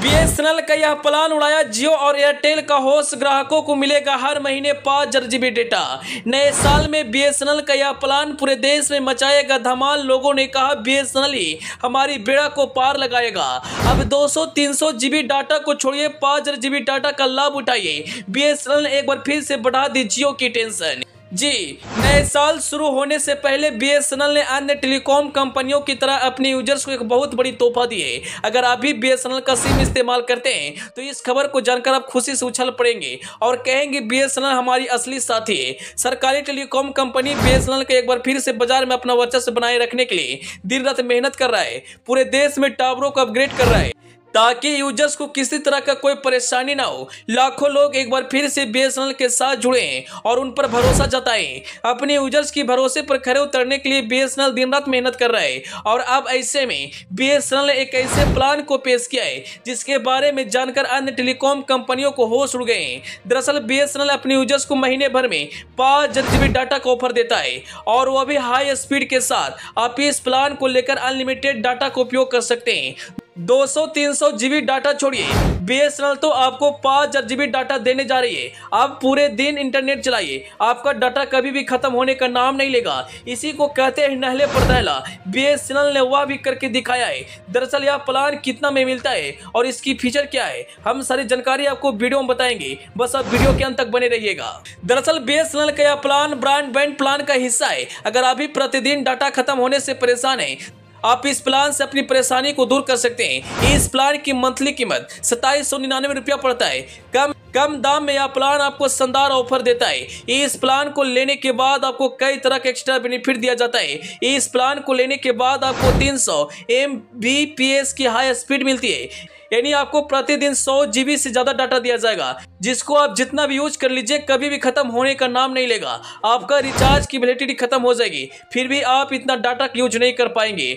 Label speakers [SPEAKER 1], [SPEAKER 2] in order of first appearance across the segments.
[SPEAKER 1] BSNL का यह plan उड़ाया जियो और एयरटेल का होश, ग्राहकों को मिलेगा हर महीने 5 जीबी डेटा। नए साल में बीएसएनएल का यह प्लान पूरे देश में मचाएगा धमाल। लोगों ने कहा बीएसएनएल ही हमारी बेड़ा को पार लगाएगा। अब 200-300 जीबी डाटा को छोड़िए, 5 जीबी डाटा का लाभ उठाइए। बीएसएनएल ने एक बार फिर से बढ़ा दी जियो की टेंशन। जी, नए साल शुरू होने से पहले बीएसएनएल ने अन्य टेलीकॉम कंपनियों की तरह अपने यूजर्स को एक बहुत बड़ी तोहफा दी है। अगर आप भी बीएसएनएल का सिम इस्तेमाल करते हैं तो इस खबर को जानकर आप खुशी से उछल पड़ेंगे और कहेंगे बीएसएनएल हमारी असली साथी है। सरकारी टेलीकॉम कंपनी बीएसएनएल का एक बार फिर से बाजार में अपना वर्चस्व बनाए रखने के लिए दिन रात मेहनत कर रहा है। पूरे देश में टावरों को अपग्रेड कर रहा है ताकि यूजर्स को किसी तरह का कोई परेशानी ना हो। लाखों लोग एक बार फिर से बीएसएनएल के साथ जुड़े हैं और उन पर भरोसा जताएं। अपने यूजर्स की भरोसे पर खरे उतरने के लिए बीएसएनएल दिन रात मेहनत कर रहा है और अब ऐसे में बीएसएनएल ने एक ऐसे प्लान को पेश किया है जिसके बारे में जानकर अन्य टेलीकॉम कंपनियों को होश उड़ गए हैं। दरअसल बीएसएनएल अपने यूजर्स को महीने भर में 5 जीबी डाटा का ऑफर देता है और वह भी हाई स्पीड के साथ। आप इस प्लान को लेकर अनलिमिटेड डाटा का उपयोग कर सकते हैं। 200-300 जीबी डाटा छोड़िए, बीएसएनएल तो आपको 5 जीबी डाटा देने जा रही है। आप पूरे दिन इंटरनेट चलाइए, आपका डाटा कभी भी खत्म होने का नाम नहीं लेगा। इसी को कहते हैं नहले पर दहला। बीएसएनएल ने वह भी करके दिखाया है। दरअसल यह प्लान कितना में मिलता है और इसकी फीचर क्या है, हम सारी जानकारी आपको वीडियो में बताएंगे। बस आप वीडियो के अंत तक बने रहिएगा। दरअसल बीएसएनएल का यह प्लान ब्रॉडबैंड प्लान का हिस्सा है। अगर आप भी प्रतिदिन डाटा खत्म होने से परेशान हैं, आप इस प्लान से अपनी परेशानी को दूर कर सकते हैं। इस प्लान की मंथली कीमत 2799 रुपया पड़ता है। कम दाम में यह प्लान आपको शानदार ऑफर देता है। इस प्लान को लेने के बाद आपको कई तरह के एक्स्ट्रा बेनिफिट दिया जाता है। इस प्लान को लेने के बाद आपको 300 Mbps की हाई स्पीड मिलती है, यानी आपको प्रतिदिन 100 जीबी से ज्यादा डाटा दिया जाएगा, जिसको आप जितना भी यूज कर लीजिए कभी भी खत्म होने का नाम नहीं लेगा। आपका रिचार्ज की वैलिडिटी खत्म हो जाएगी, फिर भी आप इतना डाटा यूज नहीं कर पाएंगे।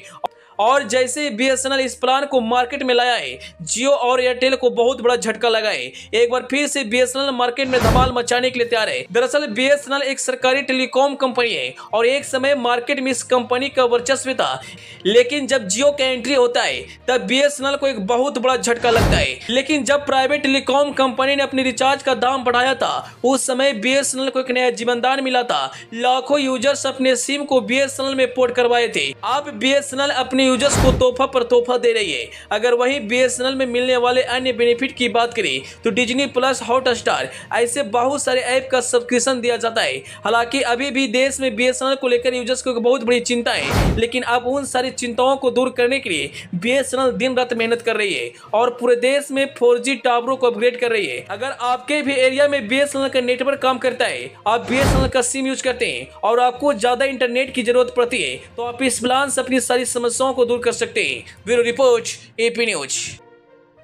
[SPEAKER 1] और जैसे बीएसएनएल इस प्लान को मार्केट में लाया है, जियो और एयरटेल को बहुत बड़ा झटका लगा है। एक बार फिर से बीएसएनएल मार्केट में धमाल मचाने के लिए तैयार है। दरअसल बीएसएनएल एक सरकारी टेलीकॉम कंपनी है और एक समय मार्केट में इस कंपनी का वर्चस्व था, लेकिन जब जियो का एंट्री होता है तब बीएसएनएल को एक बहुत बड़ा झटका लगता है। लेकिन जब प्राइवेट टेलीकॉम कंपनी ने अपनी रिचार्ज का दाम बढ़ाया था, उस समय बीएसएनएल को एक नया जीवनदान मिला था। लाखों यूजर्स अपने सिम को बीएसएनएल में पोर्ट करवाए थे। अब बीएसएनएल अपने यूजर्स को तोहफा पर तोहफा दे रही है। अगर वहीं बीएसएनएल में मिलने वाले अन्य बेनिफिट की बात करें तो डिज्नी प्लस, हॉटस्टार ऐसे बहुत सारे ऐप का सब्सक्रिप्शन दिया जाता है। हालांकि अभी भी देश में बीएसएनएल को लेकर यूजर्स को एक बहुत बड़ी चिंता है, लेकिन अब उन सारी चिंताओं को दूर करने के लिए बीएसएनएल दिन रात मेहनत कर रही है और पूरे देश में 4G टावरों को अपग्रेड कर रही है। अगर आपके भी एरिया में बीएसएनएल का नेटवर्क काम करता है, आप बीएसएनएल का सिम यूज करते हैं और आपको ज्यादा इंटरनेट की जरूरत पड़ती है, तो आप इस प्लान से अपनी सारी समस्याओं को दूर कर सकते हैं। Bureau report, AP news.